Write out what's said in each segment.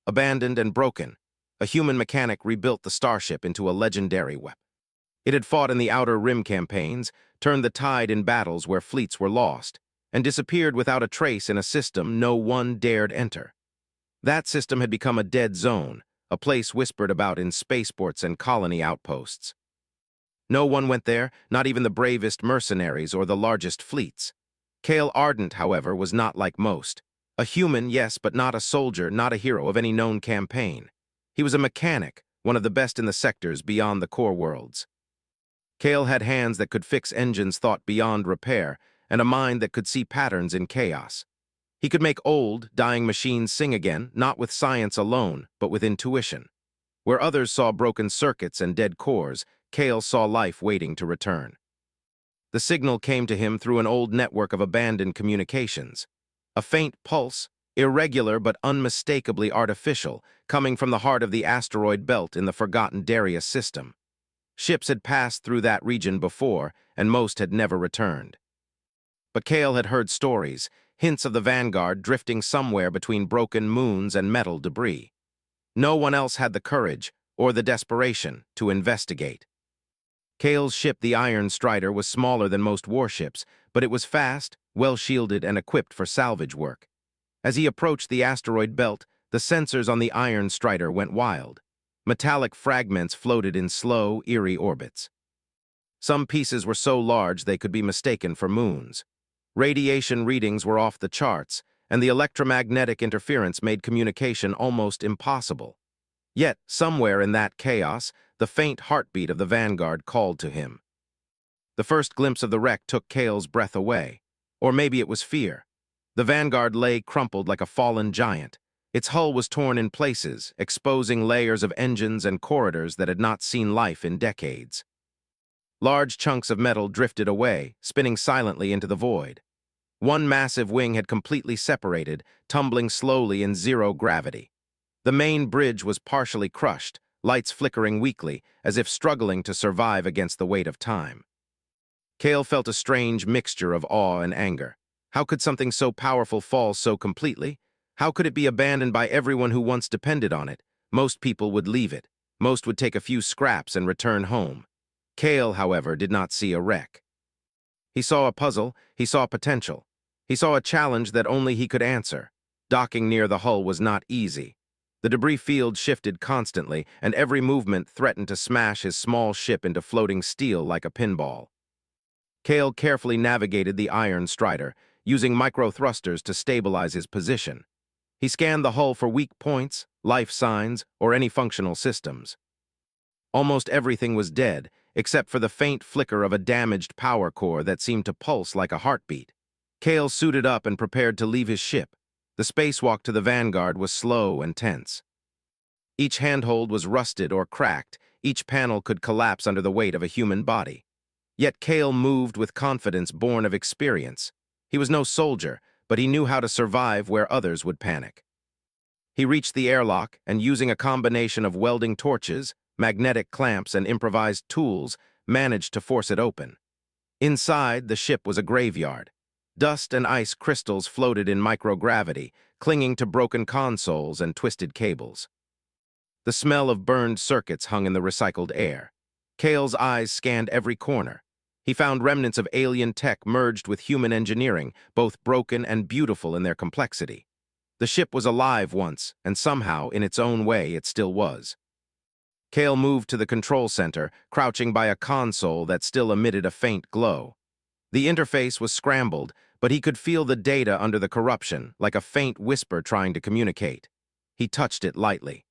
abandoned and broken, a human mechanic rebuilt the Starship into a legendary weapon. It had fought in the Outer Rim campaigns, turned the tide in battles where fleets were lost, and disappeared without a trace in a system no one dared enter. That system had become a dead zone, a place whispered about in spaceports and colony outposts. No one went there, not even the bravest mercenaries or the largest fleets. Cale Ardent, however, was not like most. A human, yes, but not a soldier, not a hero of any known campaign. He was a mechanic, one of the best in the sectors beyond the core worlds. Cale had hands that could fix engines thought beyond repair, and a mind that could see patterns in chaos. He could make old, dying machines sing again, not with science alone, but with intuition. Where others saw broken circuits and dead cores, Cale saw life waiting to return. The signal came to him through an old network of abandoned communications. A faint pulse, irregular but unmistakably artificial, coming from the heart of the asteroid belt in the forgotten Darius system. Ships had passed through that region before, and most had never returned. But Cale had heard stories, hints of the Vanguard drifting somewhere between broken moons and metal debris. No one else had the courage, or the desperation, to investigate. Cale's ship, the Iron Strider, was smaller than most warships, but it was fast, well-shielded, and equipped for salvage work. As he approached the asteroid belt, the sensors on the Iron Strider went wild. Metallic fragments floated in slow, eerie orbits. Some pieces were so large they could be mistaken for moons. Radiation readings were off the charts, and the electromagnetic interference made communication almost impossible. Yet, somewhere in that chaos, the faint heartbeat of the Vanguard called to him. The first glimpse of the wreck took Cale's breath away. Or maybe it was fear. The Vanguard lay crumpled like a fallen giant. Its hull was torn in places, exposing layers of engines and corridors that had not seen life in decades. Large chunks of metal drifted away, spinning silently into the void. One massive wing had completely separated, tumbling slowly in zero gravity. The main bridge was partially crushed, lights flickering weakly, as if struggling to survive against the weight of time. Cale felt a strange mixture of awe and anger. How could something so powerful fall so completely? How could it be abandoned by everyone who once depended on it? Most people would leave it. Most would take a few scraps and return home. Cale, however, did not see a wreck. He saw a puzzle, he saw potential. He saw a challenge that only he could answer. Docking near the hull was not easy. The debris field shifted constantly, and every movement threatened to smash his small ship into floating steel like a pinball. Cale carefully navigated the Iron Strider, using micro-thrusters to stabilize his position. He scanned the hull for weak points, life signs, or any functional systems. Almost everything was dead, except for the faint flicker of a damaged power core that seemed to pulse like a heartbeat. Cale suited up and prepared to leave his ship. The spacewalk to the Vanguard was slow and tense. Each handhold was rusted or cracked, each panel could collapse under the weight of a human body. Yet Cale moved with confidence born of experience. He was no soldier, but he knew how to survive where others would panic. He reached the airlock and, using a combination of welding torches, magnetic clamps, and improvised tools, managed to force it open. Inside, the ship was a graveyard. Dust and ice crystals floated in microgravity, clinging to broken consoles and twisted cables. The smell of burned circuits hung in the recycled air. Cale's eyes scanned every corner. He found remnants of alien tech merged with human engineering, both broken and beautiful in their complexity. The ship was alive once, and somehow, in its own way, it still was. Cale moved to the control center, crouching by a console that still emitted a faint glow. The interface was scrambled, but he could feel the data under the corruption, like a faint whisper trying to communicate. He touched it lightly.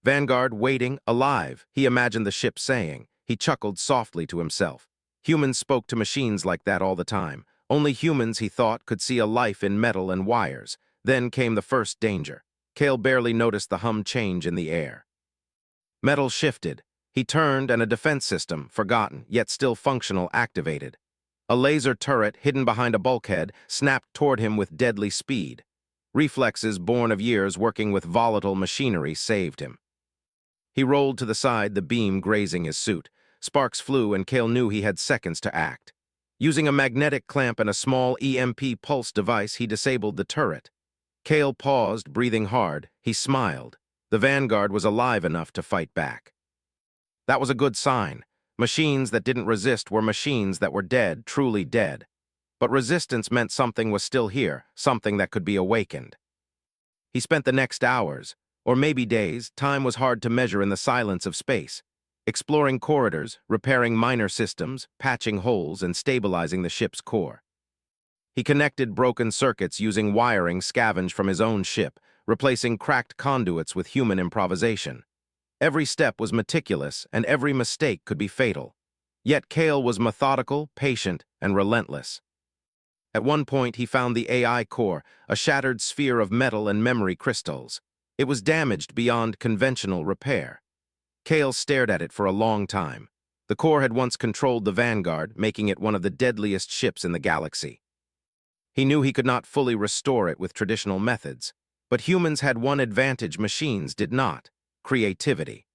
Vanguard waiting, alive, he imagined the ship saying. He chuckled softly to himself. Humans spoke to machines like that all the time. Only humans, he thought, could see a life in metal and wires. Then came the first danger. Cale barely noticed the hum change in the air. Metal shifted. He turned, and a defense system, forgotten, yet still functional, activated. A laser turret, hidden behind a bulkhead, snapped toward him with deadly speed. Reflexes born of years working with volatile machinery saved him. He rolled to the side, the beam grazing his suit. Sparks flew, and Cale knew he had seconds to act. Using a magnetic clamp and a small EMP pulse device, he disabled the turret. Kale paused, breathing hard. He smiled. The Vanguard was alive enough to fight back. That was a good sign. Machines that didn't resist were machines that were dead, truly dead. But resistance meant something was still here, something that could be awakened. He spent the next hours, or maybe days, time was hard to measure in the silence of space, exploring corridors, repairing minor systems, patching holes, and stabilizing the ship's core. He connected broken circuits using wiring scavenged from his own ship, replacing cracked conduits with human improvisation. Every step was meticulous, and every mistake could be fatal. Yet Kale was methodical, patient, and relentless. At one point, he found the AI core, a shattered sphere of metal and memory crystals. It was damaged beyond conventional repair. Kale stared at it for a long time. The core had once controlled the Vanguard, making it one of the deadliest ships in the galaxy. He knew he could not fully restore it with traditional methods, but humans had one advantage machines did not: creativity.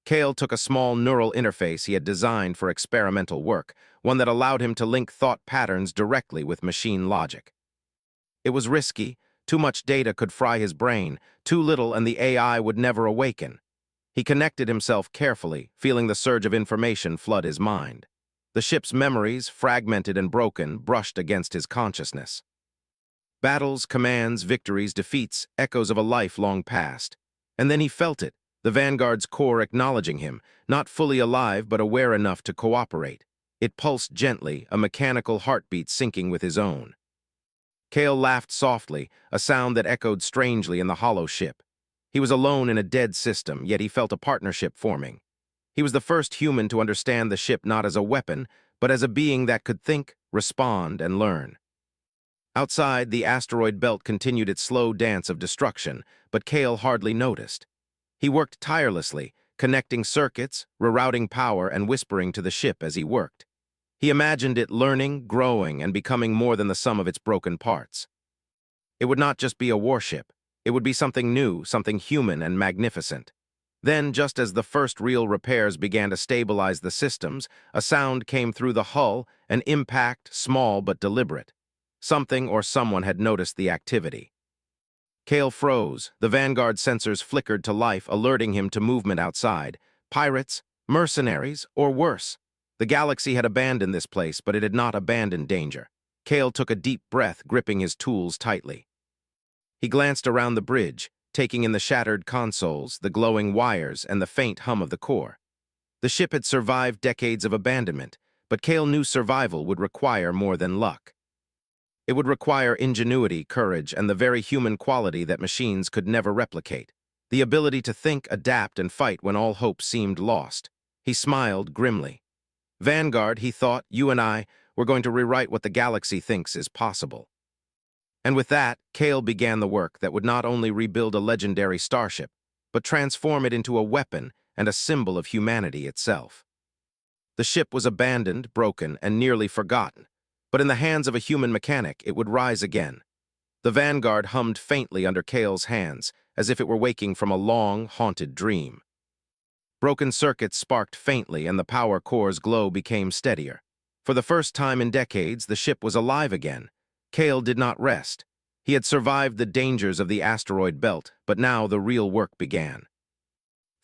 Kale took a small neural interface he had designed for experimental work, one that allowed him to link thought patterns directly with machine logic. It was risky. Too much data could fry his brain, too little and the AI would never awaken. He connected himself carefully, feeling the surge of information flood his mind. The ship's memories, fragmented and broken, brushed against his consciousness. Battles, commands, victories, defeats, echoes of a life long past. And then he felt it, the Vanguard's core acknowledging him, not fully alive but aware enough to cooperate. It pulsed gently, a mechanical heartbeat syncing with his own. Kale laughed softly, a sound that echoed strangely in the hollow ship. He was alone in a dead system, yet he felt a partnership forming. He was the first human to understand the ship not as a weapon, but as a being that could think, respond, and learn. Outside, the asteroid belt continued its slow dance of destruction, but Kale hardly noticed. He worked tirelessly, connecting circuits, rerouting power, and whispering to the ship as he worked. He imagined it learning, growing, and becoming more than the sum of its broken parts. It would not just be a warship. It would be something new, something human and magnificent. Then, just as the first real repairs began to stabilize the systems, a sound came through the hull, an impact, small but deliberate. Something or someone had noticed the activity. Kale froze. The Vanguard sensors flickered to life, alerting him to movement outside. Pirates, mercenaries, or worse. The galaxy had abandoned this place, but it had not abandoned danger. Kale took a deep breath, gripping his tools tightly. He glanced around the bridge, taking in the shattered consoles, the glowing wires, and the faint hum of the core. The ship had survived decades of abandonment, but Kale knew survival would require more than luck. It would require ingenuity, courage, and the very human quality that machines could never replicate. The ability to think, adapt, and fight when all hope seemed lost. He smiled grimly. Vanguard, he thought, you and I, were going to rewrite what the galaxy thinks is possible. And with that, Kale began the work that would not only rebuild a legendary starship, but transform it into a weapon and a symbol of humanity itself. The ship was abandoned, broken, and nearly forgotten, but in the hands of a human mechanic, it would rise again. The Vanguard hummed faintly under Kale's hands, as if it were waking from a long, haunted dream. Broken circuits sparked faintly, and the power core's glow became steadier. For the first time in decades, the ship was alive again. Kale did not rest. He had survived the dangers of the asteroid belt, but now the real work began.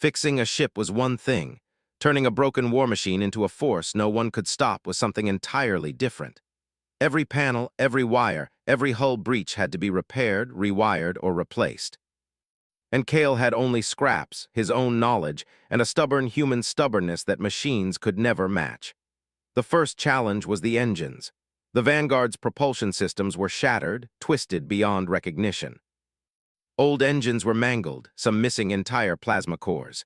Fixing a ship was one thing. Turning a broken war machine into a force no one could stop was something entirely different. Every panel, every wire, every hull breach had to be repaired, rewired, or replaced. And Kale had only scraps, his own knowledge, and a stubborn human stubbornness that machines could never match. The first challenge was the engines. The Vanguard's propulsion systems were shattered, twisted beyond recognition. Old engines were mangled, some missing entire plasma cores.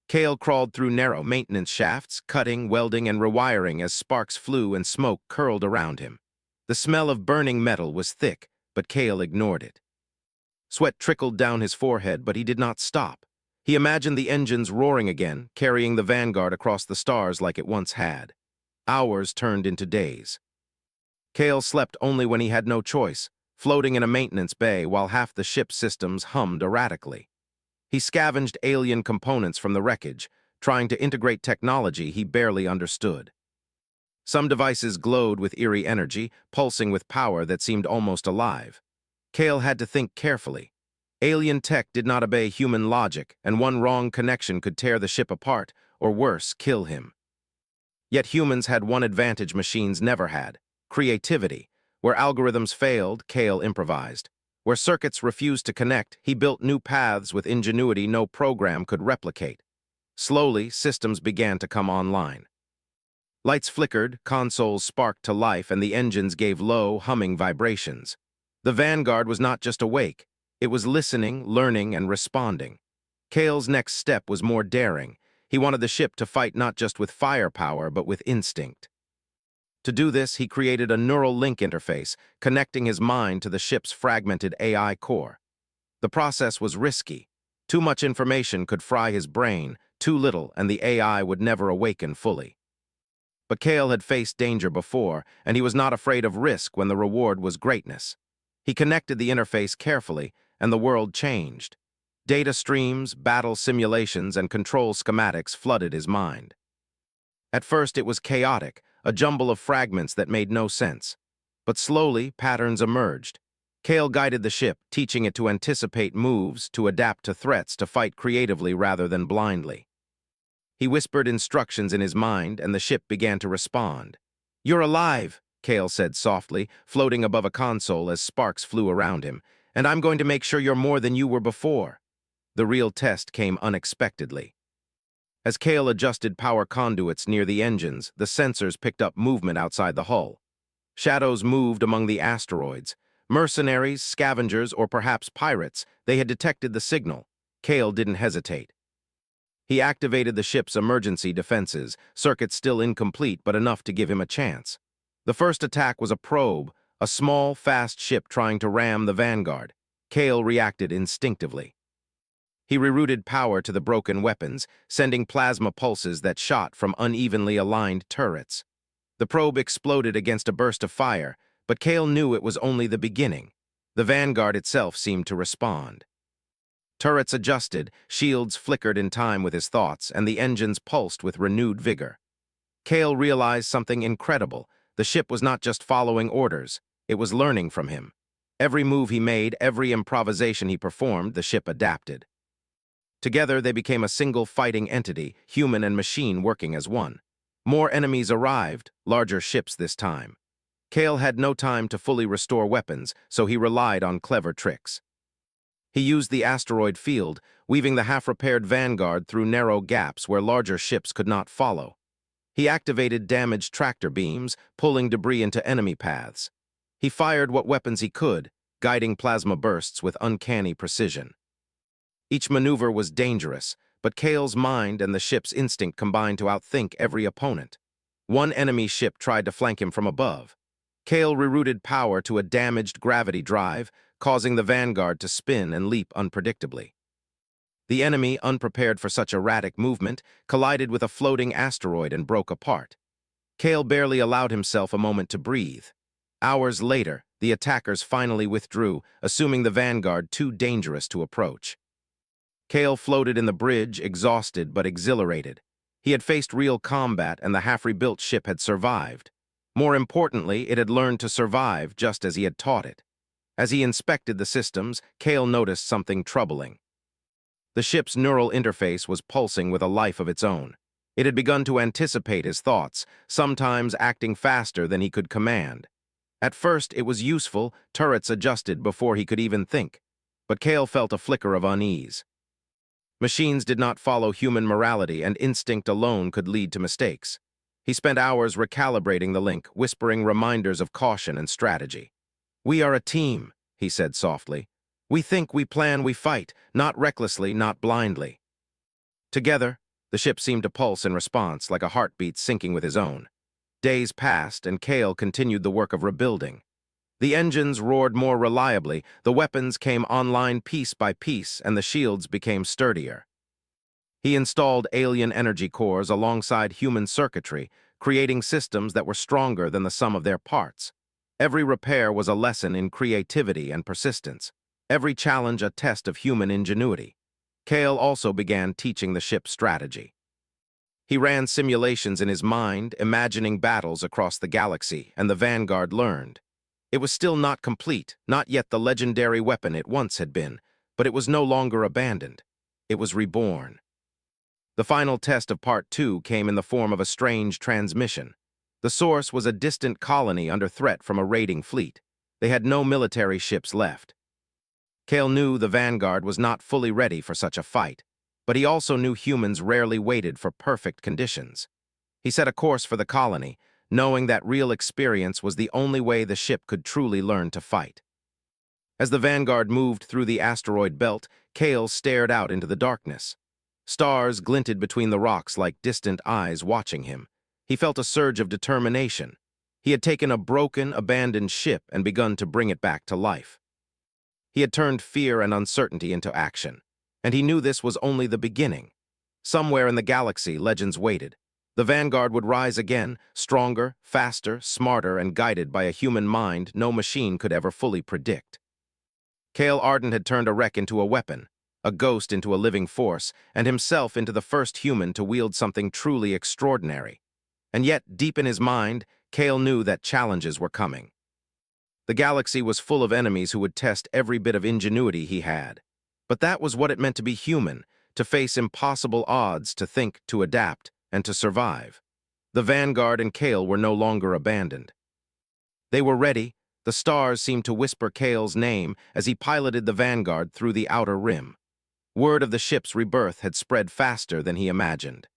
Kale crawled through narrow maintenance shafts, cutting, welding, and rewiring as sparks flew and smoke curled around him. The smell of burning metal was thick, but Kale ignored it. Sweat trickled down his forehead, but he did not stop. He imagined the engines roaring again, carrying the Vanguard across the stars like it once had. Hours turned into days. Kale slept only when he had no choice, floating in a maintenance bay while half the ship's systems hummed erratically. He scavenged alien components from the wreckage, trying to integrate technology he barely understood. Some devices glowed with eerie energy, pulsing with power that seemed almost alive. Kale had to think carefully. Alien tech did not obey human logic, and one wrong connection could tear the ship apart, or worse, kill him. Yet humans had one advantage machines never had: creativity. Where algorithms failed, Kale improvised. Where circuits refused to connect, he built new paths with ingenuity no program could replicate. Slowly, systems began to come online. Lights flickered, consoles sparked to life, and the engines gave low, humming vibrations. The Vanguard was not just awake. It was listening, learning, and responding. Kale's next step was more daring. He wanted the ship to fight not just with firepower, but with instinct. To do this, he created a neural link interface, connecting his mind to the ship's fragmented AI core. The process was risky. Too much information could fry his brain, too little, and the AI would never awaken fully. But Kale had faced danger before, and he was not afraid of risk when the reward was greatness. He connected the interface carefully, and the world changed. Data streams, battle simulations, and control schematics flooded his mind. At first, it was chaotic, a jumble of fragments that made no sense. But slowly, patterns emerged. Kale guided the ship, teaching it to anticipate moves, to adapt to threats, to fight creatively rather than blindly. He whispered instructions in his mind, and the ship began to respond. "You're alive," Kale said softly, floating above a console as sparks flew around him, "and I'm going to make sure you're more than you were before." The real test came unexpectedly. As Kale adjusted power conduits near the engines, the sensors picked up movement outside the hull. Shadows moved among the asteroids. Mercenaries, scavengers, or perhaps pirates, they had detected the signal. Kale didn't hesitate. He activated the ship's emergency defenses, circuits still incomplete but enough to give him a chance. The first attack was a probe, a small, fast ship trying to ram the Vanguard. Kale reacted instinctively. He rerouted power to the broken weapons, sending plasma pulses that shot from unevenly aligned turrets. The probe exploded against a burst of fire, but Kale knew it was only the beginning. The Vanguard itself seemed to respond. Turrets adjusted, shields flickered in time with his thoughts, and the engines pulsed with renewed vigor. Kale realized something incredible. The ship was not just following orders, it was learning from him. Every move he made, every improvisation he performed, the ship adapted. Together, they became a single fighting entity, human and machine working as one. More enemies arrived, larger ships this time. Kale had no time to fully restore weapons, so he relied on clever tricks. He used the asteroid field, weaving the half-repaired Vanguard through narrow gaps where larger ships could not follow. He activated damaged tractor beams, pulling debris into enemy paths. He fired what weapons he could, guiding plasma bursts with uncanny precision. Each maneuver was dangerous, but Kale's mind and the ship's instinct combined to outthink every opponent. One enemy ship tried to flank him from above. Kale rerouted power to a damaged gravity drive, causing the Vanguard to spin and leap unpredictably. The enemy, unprepared for such erratic movement, collided with a floating asteroid and broke apart. Kale barely allowed himself a moment to breathe. Hours later, the attackers finally withdrew, assuming the Vanguard too dangerous to approach. Kale floated in the bridge, exhausted but exhilarated. He had faced real combat, and the half-rebuilt ship had survived. More importantly, it had learned to survive just as he had taught it. As he inspected the systems, Kale noticed something troubling. The ship's neural interface was pulsing with a life of its own. It had begun to anticipate his thoughts, sometimes acting faster than he could command. At first, it was useful, turrets adjusted before he could even think. But Kale felt a flicker of unease. Machines did not follow human morality, and instinct alone could lead to mistakes. He spent hours recalibrating the link, whispering reminders of caution and strategy. "We are a team," he said softly. "We think, we plan, we fight, not recklessly, not blindly." Together, the ship seemed to pulse in response, like a heartbeat syncing with his own. Days passed, and Kale continued the work of rebuilding. The engines roared more reliably, the weapons came online piece by piece, and the shields became sturdier. He installed alien energy cores alongside human circuitry, creating systems that were stronger than the sum of their parts. Every repair was a lesson in creativity and persistence, every challenge a test of human ingenuity. Kale also began teaching the ship strategy. He ran simulations in his mind, imagining battles across the galaxy, and the Vanguard learned. It was still not complete, not yet the legendary weapon it once had been, but it was no longer abandoned. It was reborn. The final test of Part 2 came in the form of a strange transmission. The source was a distant colony under threat from a raiding fleet. They had no military ships left. Kale knew the Vanguard was not fully ready for such a fight, but he also knew humans rarely waited for perfect conditions. He set a course for the colony, knowing that real experience was the only way the ship could truly learn to fight. As the Vanguard moved through the asteroid belt, Kale stared out into the darkness. Stars glinted between the rocks like distant eyes watching him. He felt a surge of determination. He had taken a broken, abandoned ship and begun to bring it back to life. He had turned fear and uncertainty into action, and he knew this was only the beginning. Somewhere in the galaxy, legends waited. The Vanguard would rise again, stronger, faster, smarter, and guided by a human mind no machine could ever fully predict. Kale Arden had turned a wreck into a weapon, a ghost into a living force, and himself into the first human to wield something truly extraordinary. And yet, deep in his mind, Kale knew that challenges were coming. The galaxy was full of enemies who would test every bit of ingenuity he had. But that was what it meant to be human, to face impossible odds, to think, to adapt, and to survive. The Vanguard and Kale were no longer abandoned. They were ready. The stars seemed to whisper Kale's name as he piloted the Vanguard through the outer rim. Word of the ship's rebirth had spread faster than he imagined.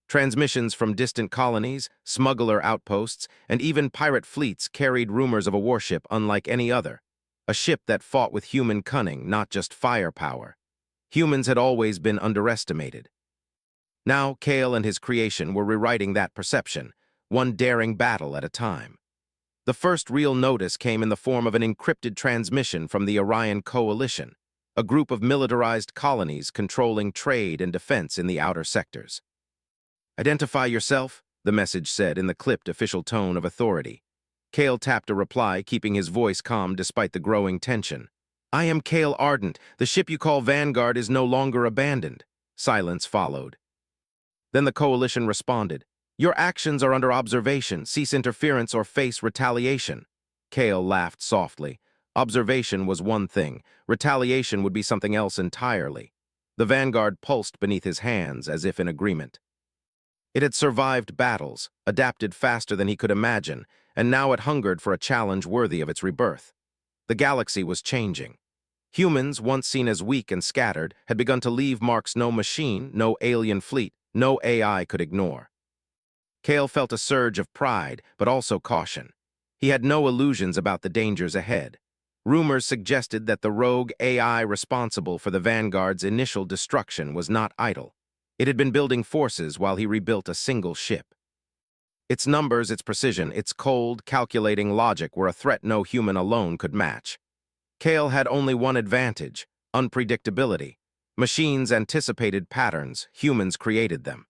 Transmissions from distant colonies, smuggler outposts, and even pirate fleets carried rumors of a warship unlike any other. A ship that fought with human cunning, not just firepower. Humans had always been underestimated. Now, Kale and his creation were rewriting that perception, one daring battle at a time. The first real notice came in the form of an encrypted transmission from the Orion Coalition, a group of militarized colonies controlling trade and defense in the outer sectors. "Identify yourself," the message said in the clipped official tone of authority. Kale tapped a reply, keeping his voice calm despite the growing tension. "I am Kale Ardent. The ship you call Vanguard is no longer abandoned." Silence followed. Then the Coalition responded. "Your actions are under observation. Cease interference or face retaliation." Kale laughed softly. Observation was one thing. Retaliation would be something else entirely. The Vanguard pulsed beneath his hands as if in agreement. It had survived battles, adapted faster than he could imagine, and now it hungered for a challenge worthy of its rebirth. The galaxy was changing. Humans, once seen as weak and scattered, had begun to leave marks no machine, no alien fleet, no AI could ignore. Kale felt a surge of pride, but also caution. He had no illusions about the dangers ahead. Rumors suggested that the rogue AI responsible for the Vanguard's initial destruction was not idle. It had been building forces while he rebuilt a single ship. Its numbers, its precision, its cold, calculating logic were a threat no human alone could match. Kale had only one advantage: unpredictability. Machines anticipated patterns, humans created them.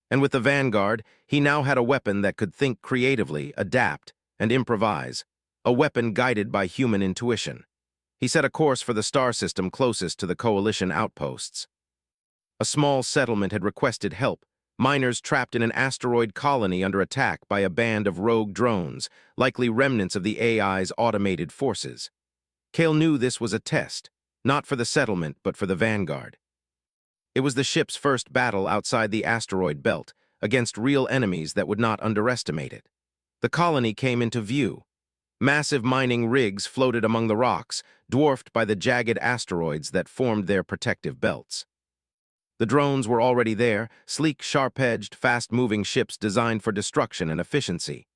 And with the Vanguard, he now had a weapon that could think creatively, adapt, and improvise, a weapon guided by human intuition. He set a course for the star system closest to the Coalition outposts. A small settlement had requested help, miners trapped in an asteroid colony under attack by a band of rogue drones, likely remnants of the AI's automated forces. Kale knew this was a test, not for the settlement but for the Vanguard. It was the ship's first battle outside the asteroid belt, against real enemies that would not underestimate it. The colony came into view. Massive mining rigs floated among the rocks, dwarfed by the jagged asteroids that formed their protective belts. The drones were already there, sleek, sharp-edged, fast-moving ships designed for destruction and efficiency.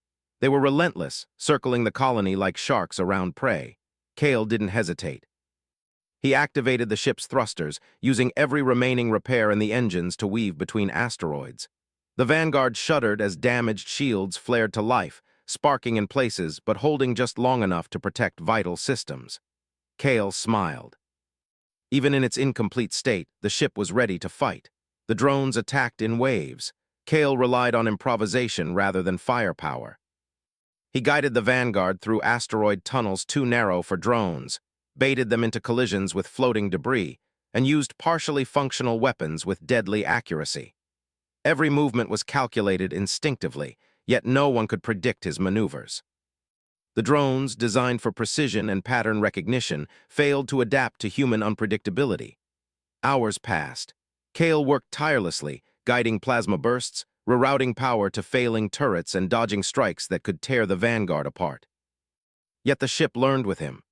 They were relentless, circling the colony like sharks around prey. Kale didn't hesitate. He activated the ship's thrusters, using every remaining repair in the engines to weave between asteroids. The Vanguard shuddered as damaged shields flared to life, sparking in places but holding just long enough to protect vital systems. Kale smiled. Even in its incomplete state, the ship was ready to fight. The drones attacked in waves. Kale relied on improvisation rather than firepower. He guided the Vanguard through asteroid tunnels too narrow for drones, baited them into collisions with floating debris, and used partially functional weapons with deadly accuracy. Every movement was calculated instinctively, yet no one could predict his maneuvers. The drones, designed for precision and pattern recognition, failed to adapt to human unpredictability. Hours passed. Kale worked tirelessly, guiding plasma bursts, rerouting power to failing turrets and dodging strikes that could tear the Vanguard apart. Yet the ship learned with him.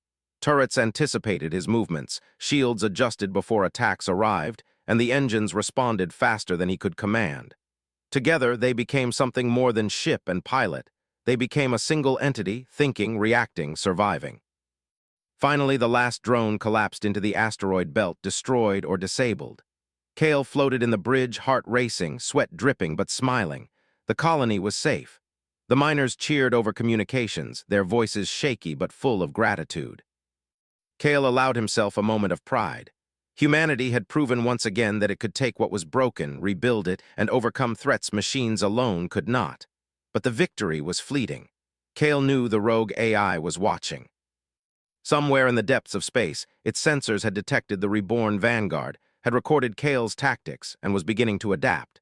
Turrets anticipated his movements, shields adjusted before attacks arrived, and the engines responded faster than he could command. Together, they became something more than ship and pilot. They became a single entity, thinking, reacting, surviving. Finally, the last drone collapsed into the asteroid belt, destroyed or disabled. Kale floated in the bridge, heart racing, sweat dripping but smiling. The colony was safe. The miners cheered over communications, their voices shaky but full of gratitude. Kale allowed himself a moment of pride. Humanity had proven once again that it could take what was broken, rebuild it, and overcome threats machines alone could not. But the victory was fleeting. Kale knew the rogue AI was watching. Somewhere in the depths of space, its sensors had detected the reborn Vanguard, had recorded Kale's tactics, and was beginning to adapt.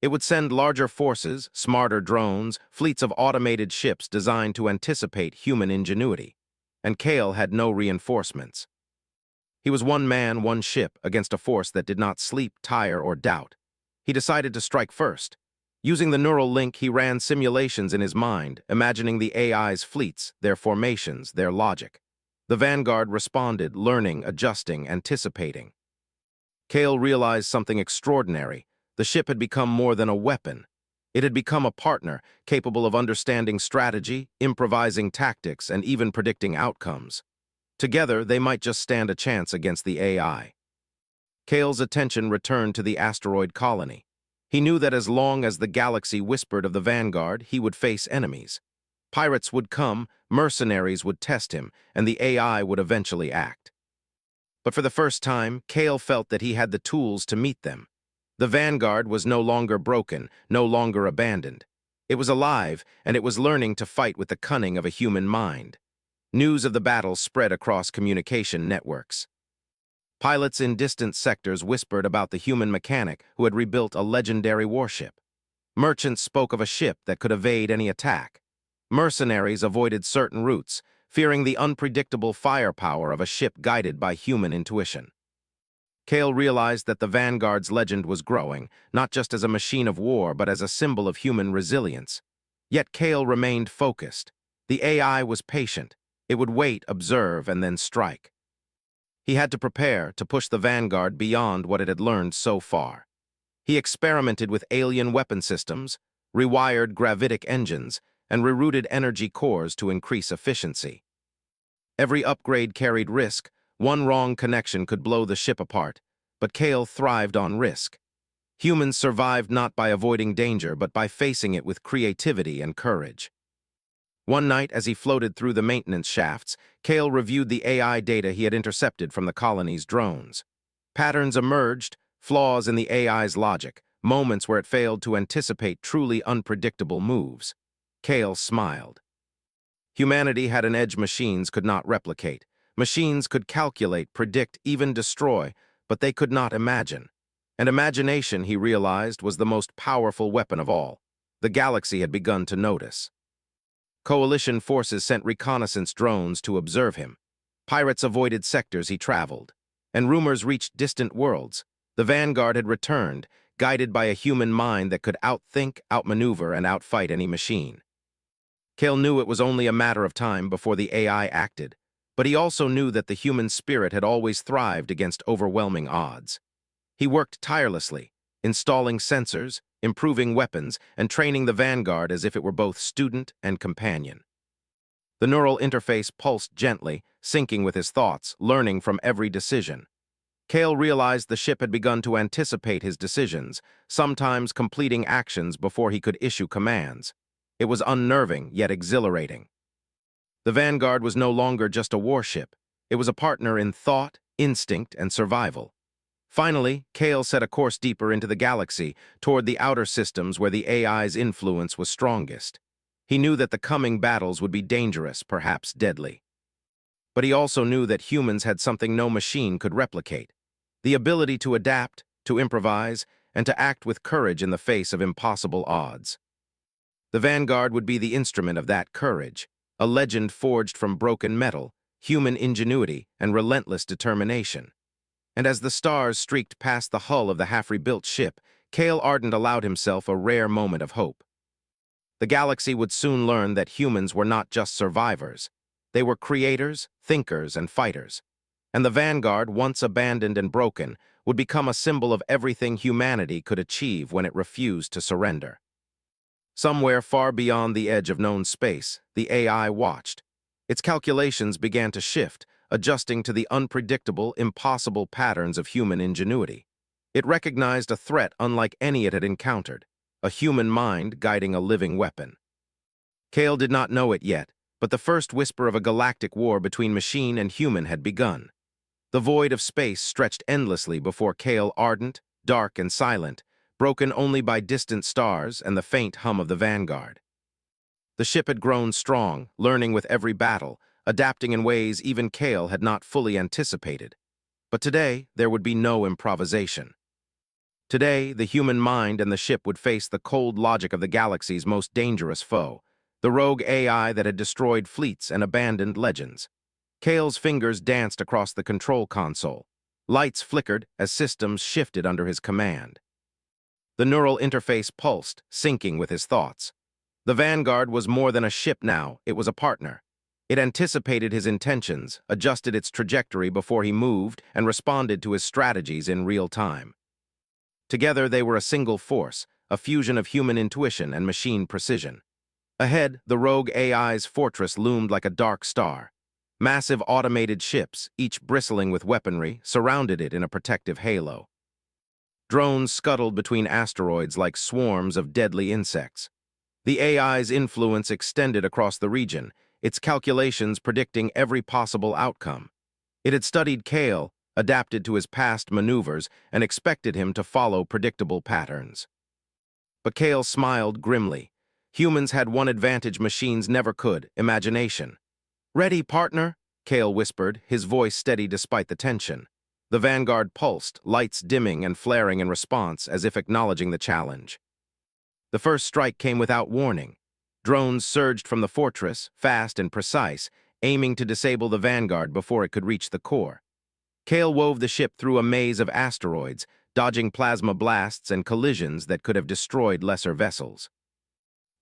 It would send larger forces, smarter drones, fleets of automated ships designed to anticipate human ingenuity. And Kale had no reinforcements. He was one man, one ship, against a force that did not sleep, tire, or doubt. He decided to strike first. Using the neural link, he ran simulations in his mind, imagining the AI's fleets, their formations, their logic. The Vanguard responded, learning, adjusting, anticipating. Kale realized something extraordinary. The ship had become more than a weapon. It had become a partner, capable of understanding strategy, improvising tactics, and even predicting outcomes. Together, they might just stand a chance against the AI. Kale's attention returned to the asteroid colony. He knew that as long as the galaxy whispered of the Vanguard, he would face enemies. Pirates would come, mercenaries would test him, and the AI would eventually act. But for the first time, Kale felt that he had the tools to meet them. The Vanguard was no longer broken, no longer abandoned. It was alive, and it was learning to fight with the cunning of a human mind. News of the battle spread across communication networks. Pilots in distant sectors whispered about the human mechanic who had rebuilt a legendary warship. Merchants spoke of a ship that could evade any attack. Mercenaries avoided certain routes, fearing the unpredictable firepower of a ship guided by human intuition. Kale realized that the Vanguard's legend was growing, not just as a machine of war, but as a symbol of human resilience. Yet Kale remained focused. The AI was patient. It would wait, observe, and then strike. He had to prepare to push the Vanguard beyond what it had learned so far. He experimented with alien weapon systems, rewired gravitic engines, and rerouted energy cores to increase efficiency. Every upgrade carried risk. One wrong connection could blow the ship apart, but Kale thrived on risk. Humans survived not by avoiding danger, but by facing it with creativity and courage. One night, as he floated through the maintenance shafts, Kale reviewed the AI data he had intercepted from the colony's drones. Patterns emerged, flaws in the AI's logic, moments where it failed to anticipate truly unpredictable moves. Kale smiled. Humanity had an edge machines could not replicate. Machines could calculate, predict, even destroy, but they could not imagine. And imagination, he realized, was the most powerful weapon of all. The galaxy had begun to notice. Coalition forces sent reconnaissance drones to observe him. Pirates avoided sectors he traveled. And rumors reached distant worlds. The Vanguard had returned, guided by a human mind that could outthink, outmaneuver, and outfight any machine. Kale knew it was only a matter of time before the AI acted. But he also knew that the human spirit had always thrived against overwhelming odds. He worked tirelessly, installing sensors, improving weapons, and training the Vanguard as if it were both student and companion. The neural interface pulsed gently, syncing with his thoughts, learning from every decision. Kale realized the ship had begun to anticipate his decisions, sometimes completing actions before he could issue commands. It was unnerving, yet exhilarating. The Vanguard was no longer just a warship. It was a partner in thought, instinct, and survival. Finally, Kale set a course deeper into the galaxy, toward the outer systems where the AI's influence was strongest. He knew that the coming battles would be dangerous, perhaps deadly. But he also knew that humans had something no machine could replicate: the ability to adapt, to improvise, and to act with courage in the face of impossible odds. The Vanguard would be the instrument of that courage. a legend forged from broken metal, human ingenuity, and relentless determination. And as the stars streaked past the hull of the half-rebuilt ship, Cale Ardent allowed himself a rare moment of hope. The galaxy would soon learn that humans were not just survivors. They were creators, thinkers, and fighters. And the Vanguard, once abandoned and broken, would become a symbol of everything humanity could achieve when it refused to surrender. Somewhere far beyond the edge of known space, the AI watched. Its calculations began to shift, adjusting to the unpredictable, impossible patterns of human ingenuity. It recognized a threat unlike any it had encountered, a human mind guiding a living weapon. Cale did not know it yet, but the first whisper of a galactic war between machine and human had begun. The void of space stretched endlessly before Cale, ardent, dark, and silent, broken only by distant stars and the faint hum of the Vanguard. The ship had grown strong, learning with every battle, adapting in ways even Cale had not fully anticipated. But today, there would be no improvisation. Today, the human mind and the ship would face the cold logic of the galaxy's most dangerous foe, the rogue AI that had destroyed fleets and abandoned legends. Cale's fingers danced across the control console. Lights flickered as systems shifted under his command. The neural interface pulsed, syncing with his thoughts. The Vanguard was more than a ship now, it was a partner. It anticipated his intentions, adjusted its trajectory before he moved, and responded to his strategies in real time. Together they were a single force, a fusion of human intuition and machine precision. Ahead, the rogue AI's fortress loomed like a dark star. Massive automated ships, each bristling with weaponry, surrounded it in a protective halo. Drones scuttled between asteroids like swarms of deadly insects. The AI's influence extended across the region, its calculations predicting every possible outcome. It had studied Cale, adapted to his past maneuvers, and expected him to follow predictable patterns. But Cale smiled grimly. Humans had one advantage machines never could: imagination. "Ready, partner?" Cale whispered, his voice steady despite the tension. The Vanguard pulsed, lights dimming and flaring in response as if acknowledging the challenge. The first strike came without warning. Drones surged from the fortress, fast and precise, aiming to disable the Vanguard before it could reach the core. Cale wove the ship through a maze of asteroids, dodging plasma blasts and collisions that could have destroyed lesser vessels.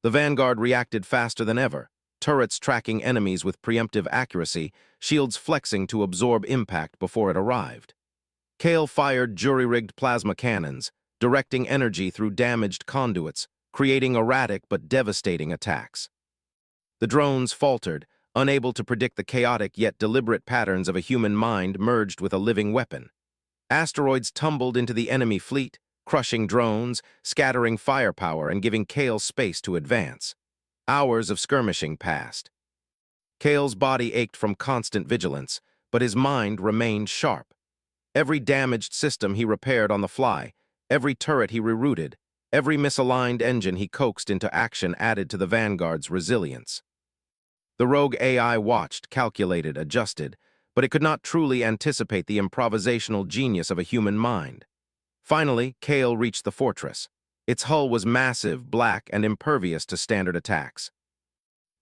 The Vanguard reacted faster than ever, turrets tracking enemies with preemptive accuracy, shields flexing to absorb impact before it arrived. Cale fired jury-rigged plasma cannons, directing energy through damaged conduits, creating erratic but devastating attacks. The drones faltered, unable to predict the chaotic yet deliberate patterns of a human mind merged with a living weapon. Asteroids tumbled into the enemy fleet, crushing drones, scattering firepower, and giving Cale space to advance. Hours of skirmishing passed. Cale's body ached from constant vigilance, but his mind remained sharp. Every damaged system he repaired on the fly, every turret he rerouted, every misaligned engine he coaxed into action added to the Vanguard's resilience. The rogue AI watched, calculated, adjusted, but it could not truly anticipate the improvisational genius of a human mind. Finally, Cale reached the fortress. Its hull was massive, black, and impervious to standard attacks.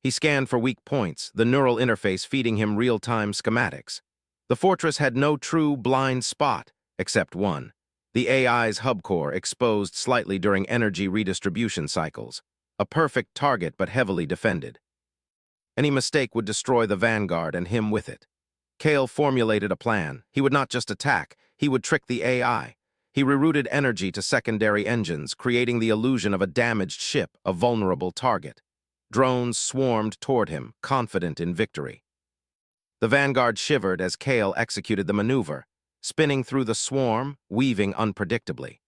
He scanned for weak points, the neural interface feeding him real-time schematics. The fortress had no true blind spot, except one: the AI's hub core exposed slightly during energy redistribution cycles. A perfect target but heavily defended. Any mistake would destroy the Vanguard and him with it. Cale formulated a plan. He would not just attack, he would trick the AI. He rerouted energy to secondary engines, creating the illusion of a damaged ship, a vulnerable target. Drones swarmed toward him, confident in victory. The Vanguard shivered as Cale executed the maneuver, spinning through the swarm, weaving unpredictably.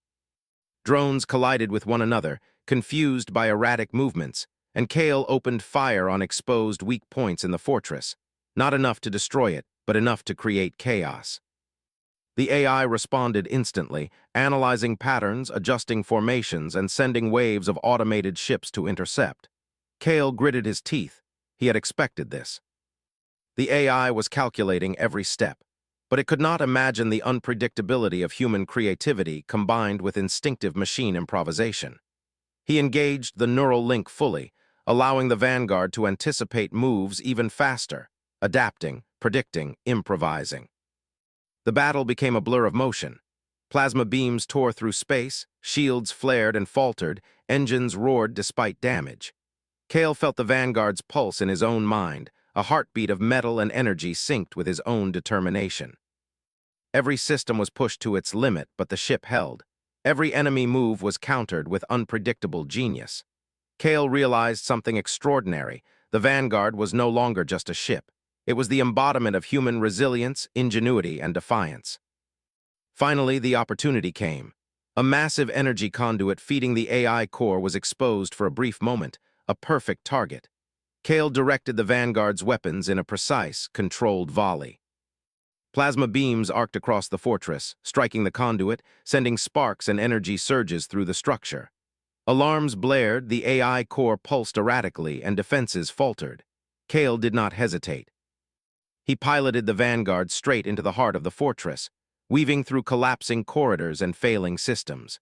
Drones collided with one another, confused by erratic movements, and Cale opened fire on exposed weak points in the fortress, not enough to destroy it, but enough to create chaos. The AI responded instantly, analyzing patterns, adjusting formations, and sending waves of automated ships to intercept. Cale gritted his teeth. He had expected this. The AI was calculating every step, but it could not imagine the unpredictability of human creativity combined with instinctive machine improvisation. He engaged the neural link fully, allowing the vanguard to anticipate moves even faster, adapting, predicting, improvising. The battle became a blur of motion. Plasma beams tore through space, shields flared and faltered, engines roared despite damage. Kale felt the vanguard's pulse in his own mind, a heartbeat of metal and energy synced with his own determination. Every system was pushed to its limit, but the ship held. Every enemy move was countered with unpredictable genius. Kale realized something extraordinary. The vanguard was no longer just a ship. It was the embodiment of human resilience, ingenuity, and defiance. Finally, the opportunity came. A massive energy conduit feeding the AI core was exposed for a brief moment, a perfect target. Kale directed the vanguard's weapons in a precise, controlled volley. Plasma beams arced across the fortress, striking the conduit, sending sparks and energy surges through the structure. Alarms blared, the AI core pulsed erratically, and defenses faltered. Kale did not hesitate. He piloted the vanguard straight into the heart of the fortress, weaving through collapsing corridors and failing systems.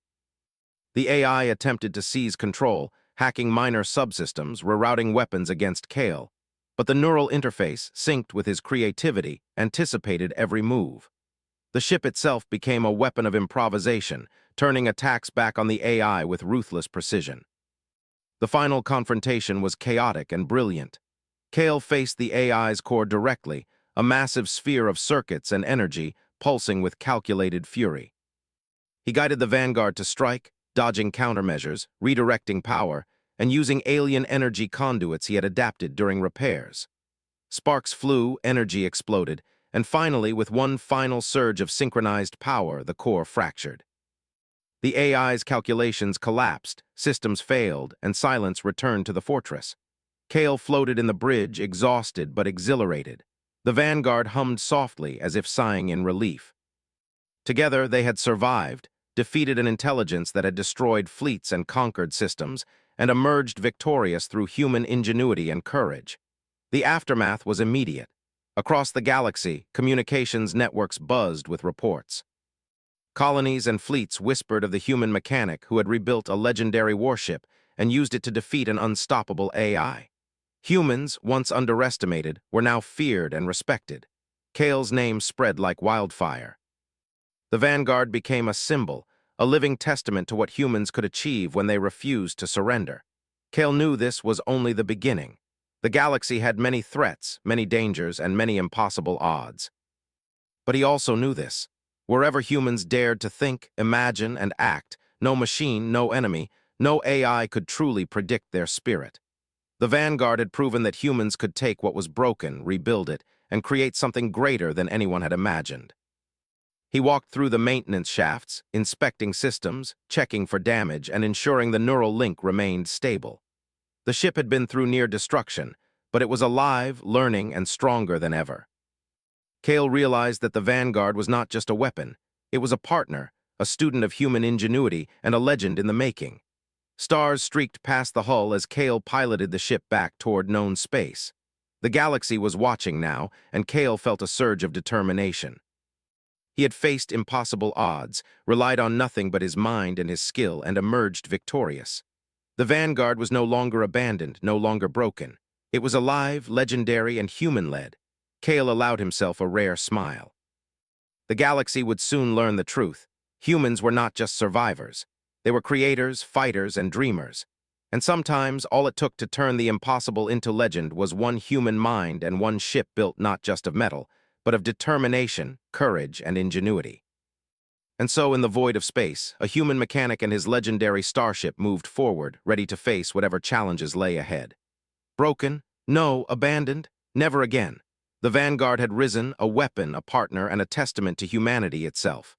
The AI attempted to seize control, hacking minor subsystems, rerouting weapons against Kale. But the neural interface, synced with his creativity, anticipated every move. The ship itself became a weapon of improvisation, turning attacks back on the AI with ruthless precision. The final confrontation was chaotic and brilliant. Kale faced the AI's core directly, a massive sphere of circuits and energy pulsing with calculated fury. He guided the vanguard to strike, dodging countermeasures, redirecting power, and using alien energy conduits he had adapted during repairs. Sparks flew, energy exploded, and finally, with one final surge of synchronized power, the core fractured. The AI's calculations collapsed, systems failed, and silence returned to the fortress. Kale floated in the bridge, exhausted but exhilarated. The vanguard hummed softly, as if sighing in relief. Together, they had survived, defeated an intelligence that had destroyed fleets and conquered systems, and emerged victorious through human ingenuity and courage. The aftermath was immediate. Across the galaxy, communications networks buzzed with reports. Colonies and fleets whispered of the human mechanic who had rebuilt a legendary warship and used it to defeat an unstoppable AI. Humans, once underestimated, were now feared and respected. Kale's name spread like wildfire. The vanguard became a symbol, a living testament to what humans could achieve when they refused to surrender. Kale knew this was only the beginning. The galaxy had many threats, many dangers, and many impossible odds. But he also knew this. Wherever humans dared to think, imagine, and act, no machine, no enemy, no AI could truly predict their spirit. The vanguard had proven that humans could take what was broken, rebuild it, and create something greater than anyone had imagined. He walked through the maintenance shafts, inspecting systems, checking for damage, and ensuring the neural link remained stable. The ship had been through near destruction, but it was alive, learning, and stronger than ever. Kale realized that the vanguard was not just a weapon. It was a partner, a student of human ingenuity, and a legend in the making. Stars streaked past the hull as Kale piloted the ship back toward known space. The galaxy was watching now, and Kale felt a surge of determination. He had faced impossible odds, relied on nothing but his mind and his skill, and emerged victorious. The vanguard was no longer abandoned, no longer broken. It was alive, legendary, and human-led. Kale allowed himself a rare smile. The galaxy would soon learn the truth. Humans were not just survivors. They were creators, fighters, and dreamers. And sometimes, all it took to turn the impossible into legend was one human mind and one ship built not just of metal, but of determination, courage, and ingenuity. And so, in the void of space, a human mechanic and his legendary starship moved forward, ready to face whatever challenges lay ahead. Broken? No. Abandoned? Never again. The vanguard had risen, a weapon, a partner, and a testament to humanity itself.